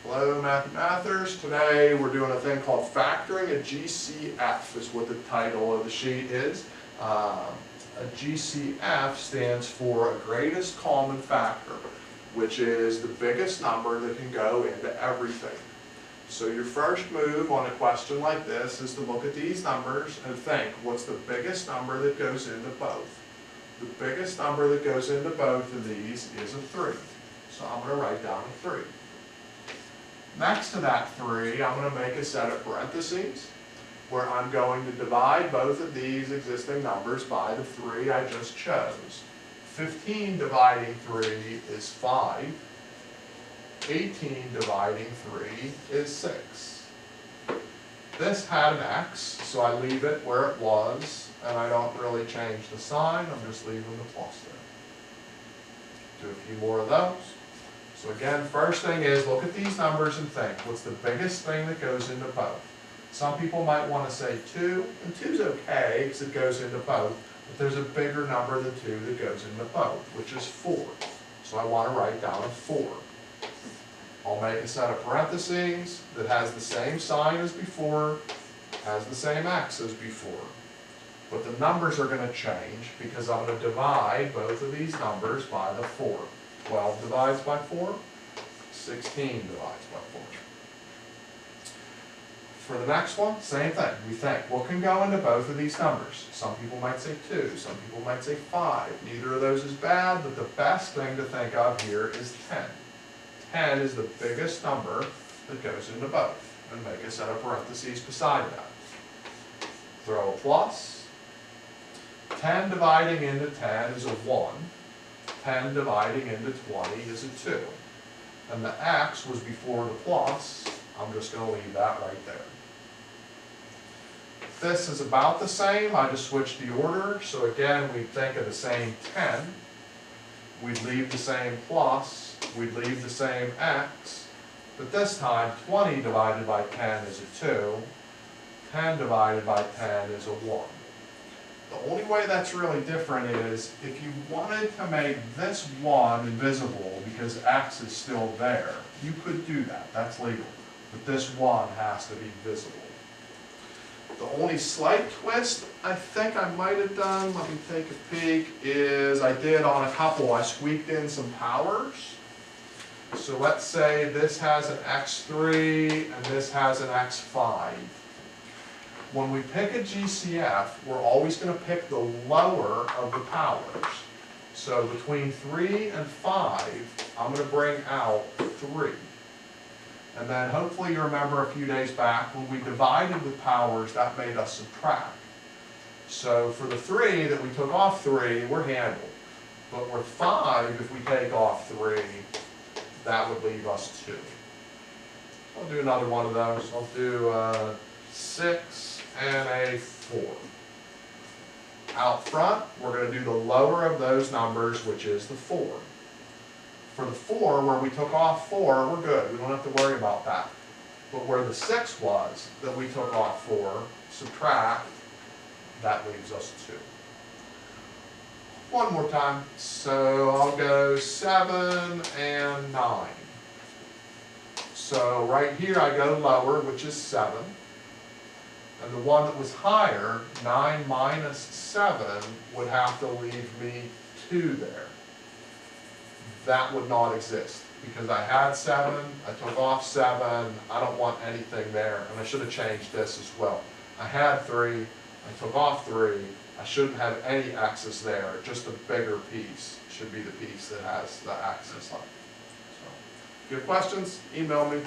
Hello, Mathers. Today we're doing a thing called factoring a GCF is what the title of the sheet is. A GCF stands for a greatest common factor, which is the biggest number that can go into everything. So your first move on a question like this is to look at these numbers and think, what's the biggest number that goes into both? The biggest number that goes into both of these is a 3. So I'm going to write down a 3. Next to that 3, I'm going to make a set of parentheses where I'm going to divide both of these existing numbers by the 3 I just chose. 15 dividing 3 is 5. 18 dividing 3 is 6. This had an x, so I leave it where it was, and I don't really change the sign, I'm just leaving the plus there. Do a few more of those. So again, first thing is look at these numbers and think, what's the biggest thing that goes into both? Some people might want to say 2, and 2 is okay because it goes into both, but there's a bigger number than 2 that goes into both, which is 4. So I want to write down a 4. I'll make a set of parentheses that has the same sign as before, has the same x as before. But the numbers are going to change because I'm going to divide both of these numbers by the 4. 12 divides by 4, 16 divides by 4. For the next one, same thing. We think, what can go into both of these numbers? Some people might say 2, some people might say 5. Neither of those is bad, but the best thing to think of here is 10. 10 is the biggest number that goes into both. And make a set of parentheses beside that. Throw a plus. 10 dividing into 10 is a 1. 10 dividing into 20 is a 2. And the x was before the plus. I'm just going to leave that right there. This is about the same. I just switched the order. So again, we'd think of the same 10. We'd leave the same plus. We'd leave the same x. But this time, 20 divided by 10 is a 2. 10 divided by 10 is a 1. The only way that's really different is if you wanted to make this 1 invisible because x is still there, you could do that. That's legal. But this 1 has to be visible. The only slight twist I think I might have done, let me take a peek, is I did on a couple, I squeaked in some powers. So let's say this has an x3 and this has an x5. When we pick a GCF, we're always going to pick the lower of the powers. So between 3 and 5, I'm going to bring out 3. And then hopefully you remember a few days back when we divided with powers, that made us subtract. So for the 3 that we took off 3, we're handled. But with 5, if we take off 3, that would leave us 2. I'll do another one of those. I'll do 6 and a 4. Out front, we're going to do the lower of those numbers, which is the 4. For the 4, where we took off 4, we're good. We don't have to worry about that. But where the 6 was, that we took off 4, subtract, that leaves us 2. One more time. So I'll go 7 and 9. So right here I go lower, which is 7. And the one that was higher, 9 minus 7, would have to leave me 2 there. That would not exist because I had 7, I took off 7, I don't want anything there, and I should have changed this as well. I had 3, I took off 3, I shouldn't have any x's there, just a bigger piece should be the piece that has the x's on it. So, if you have questions, email me.